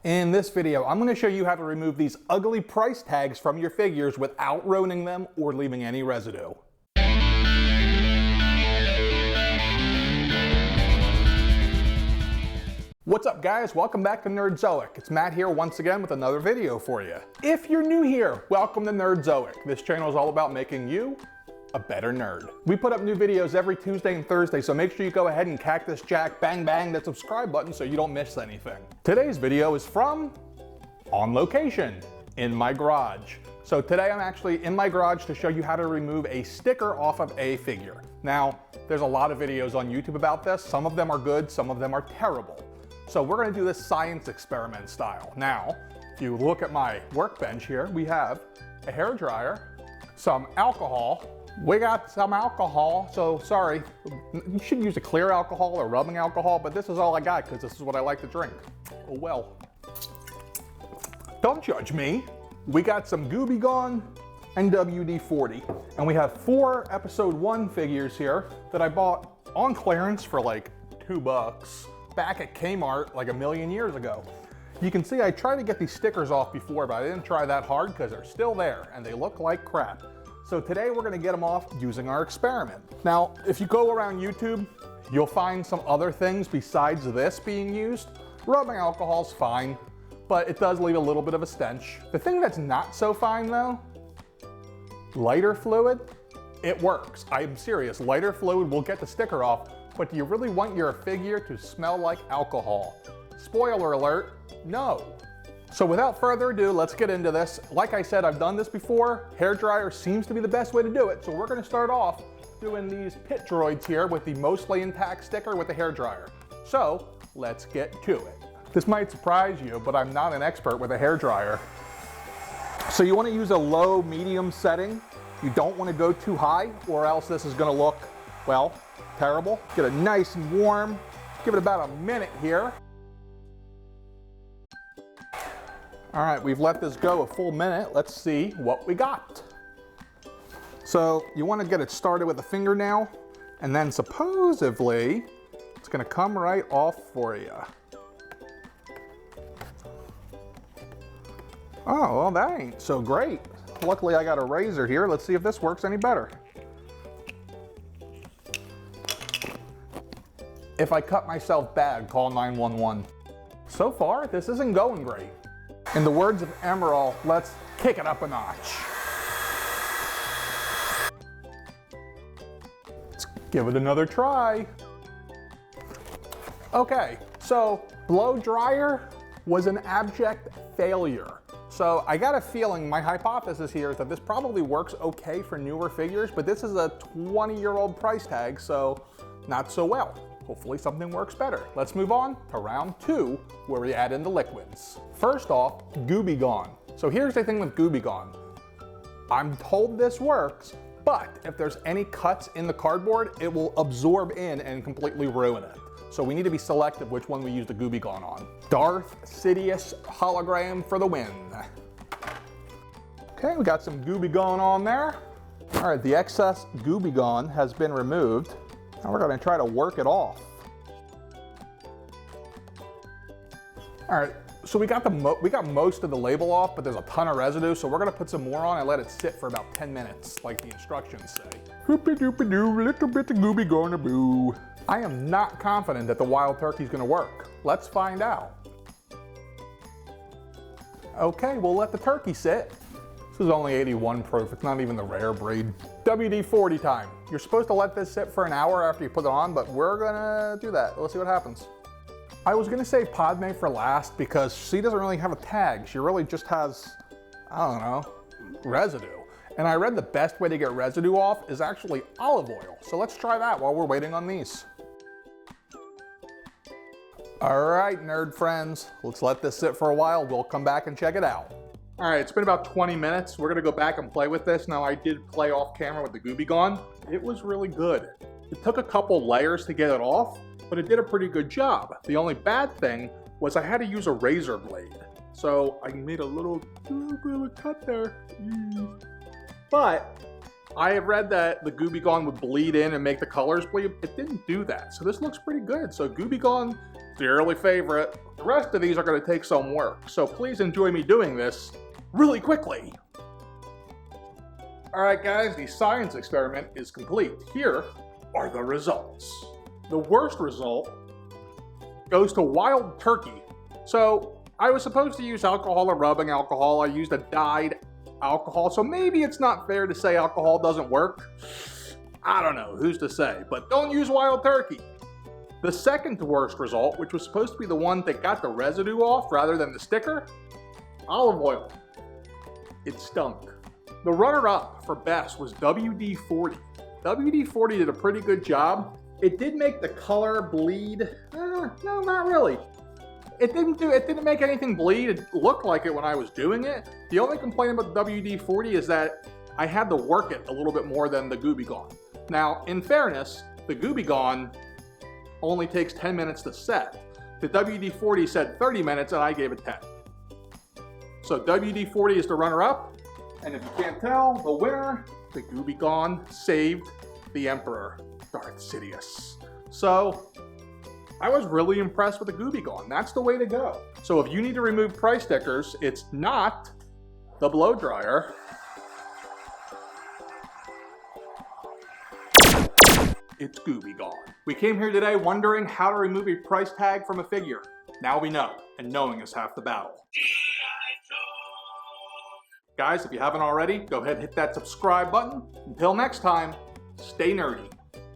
In this video, I'm going to show you how to remove these ugly price tags from your figures without ruining them or leaving any residue. What's up guys, welcome back to Nerdzoic. It's Matt here once again with another video for you. If you're new here, welcome to Nerdzoic. This channel is all about making you a better nerd. We put up new videos every Tuesday and Thursday, so make sure you go ahead and Cactus Jack bang bang that subscribe button so you don't miss anything. Today's video is from on location in my garage. So today I'm actually in my garage to show you how to remove a sticker off of a figure. Now, there's a lot of videos on YouTube about this. Some of them are good, some of them are terrible. So we're gonna do this science experiment style. Now, if you look at my workbench here, we have a hairdryer, some alcohol. We got some alcohol, so sorry, you should use a clear alcohol or rubbing alcohol, but this is all I got because this is what I like to drink. Oh well. Don't judge me. We got some 𝐒𝐈𝐒 and WD-40, and we have 4 episode 1 figures here that I bought on clearance for like $2 back at Kmart like a million years ago. You can see I tried to get these stickers off before, but I didn't try that hard because they're still there and they look like crap. So today we're gonna get them off using our experiment. Now, if you go around YouTube, you'll find some other things besides this being used. Rubbing alcohol's fine, but it does leave a little bit of a stench. The thing that's not so fine though, lighter fluid, it works. I'm serious, lighter fluid will get the sticker off, but do you really want your figure to smell like alcohol? Spoiler alert, no. So without further ado, let's get into this. Like I said, I've done this before. Hairdryer seems to be the best way to do it. So we're gonna start off doing these pit droids here with the mostly intact sticker with the hairdryer. So let's get to it. This might surprise you, but I'm not an expert with a hairdryer. So you wanna use a low medium setting. You don't wanna go too high or else this is gonna look, well, terrible. Get it nice and warm. Give it about a minute here. All right, we've let this go a full minute. Let's see what we got. So you want to get it started with a fingernail, and then supposedly it's going to come right off for you. Oh, well, that ain't so great. Luckily I got a razor here. Let's see if this works any better. If I cut myself bad, call 911. So far, this isn't going great. In the words of Emerald, let's kick it up a notch. Let's give it another try. Okay, so blow dryer was an abject failure. So I got a feeling, my hypothesis here is that this probably works okay for newer figures, but this is a 20-year-old price tag, so not so well. Hopefully something works better. Let's move on to round 2, where we add in the liquids. First off, 𝐒𝐈𝐒. So here's the thing with 𝐒𝐈𝐒. I'm told this works, but if there's any cuts in the cardboard, it will absorb in and completely ruin it. So we need to be selective which one we use the 𝐒𝐈𝐒 on. Darth Sidious hologram for the win. Okay, we got some 𝐒𝐈𝐒 on there. All right, the excess 𝐒𝐈𝐒 has been removed. Now we're gonna try to work it off. All right, so we got most of the label off, but there's a ton of residue, so we're gonna put some more on and let it sit for about 10 minutes, like the instructions say. Hoopy-doopy-doo, little bit of 𝐒𝐈𝐒 gonna boo. I am not confident that the wild turkey's gonna work. Let's find out. Okay, we'll let the turkey sit. This is only 81 proof, it's not even the rare breed. WD-40 time. You're supposed to let this sit for an hour after you put it on, but we're gonna do that. Let's see what happens. I was gonna save Padme for last because she doesn't really have a tag. She really just has, I don't know, residue. And I read the best way to get residue off is actually olive oil. So let's try that while we're waiting on these. All right, nerd friends, let's let this sit for a while. We'll come back and check it out. All right, it's been about 20 minutes. We're gonna go back and play with this. Now I did play off camera with the 𝐒𝐈𝐒. It was really good. It took a couple layers to get it off, but it did a pretty good job. The only bad thing was I had to use a razor blade. So I made a little bit of a cut there. But I have read that the 𝐒𝐈𝐒 would bleed in and make the colors bleed. It didn't do that. So this looks pretty good. So 𝐒𝐈𝐒 It's your early favorite. The rest of these are going to take some work, so please enjoy me doing this really quickly. Alright guys, the science experiment is complete. Here are the results. The worst result goes to Wild Turkey. So I was supposed to use alcohol or rubbing alcohol. I used a dyed alcohol, so maybe it's not fair to say alcohol doesn't work. I don't know, who's to say, but don't use Wild Turkey. The second worst result, which was supposed to be the one that got the residue off rather than the sticker, olive oil. It stunk. The runner-up for best was WD-40. WD-40 did a pretty good job. It did make the color bleed. No, not really. It didn't make anything bleed. It looked like it when I was doing it. The only complaint about WD-40 is that I had to work it a little bit more than the 𝐒𝐈𝐒𝐢𝐴𝐿. Now, in fairness, the 𝐒𝐈𝐒𝐢𝐴𝐿 only takes 10 minutes to set. The WD-40 said 30 minutes and I gave it 10. So WD-40 is the runner-up. And if you can't tell, the winner, the 𝐒𝐈𝐒𝐢𝐴𝐿 saved the Emperor, Darth Sidious. So I was really impressed with the 𝐒𝐈𝐒𝐢𝐴𝐿. That's the way to go. So if you need to remove price stickers, it's not the blow dryer. It's 𝐒𝐈𝐒𝐢𝐴𝐿. We came here today wondering how to remove a price tag from a figure. Now we know, and knowing is half the battle. Guys, if you haven't already, go ahead and hit that subscribe button. Until next time, stay nerdy.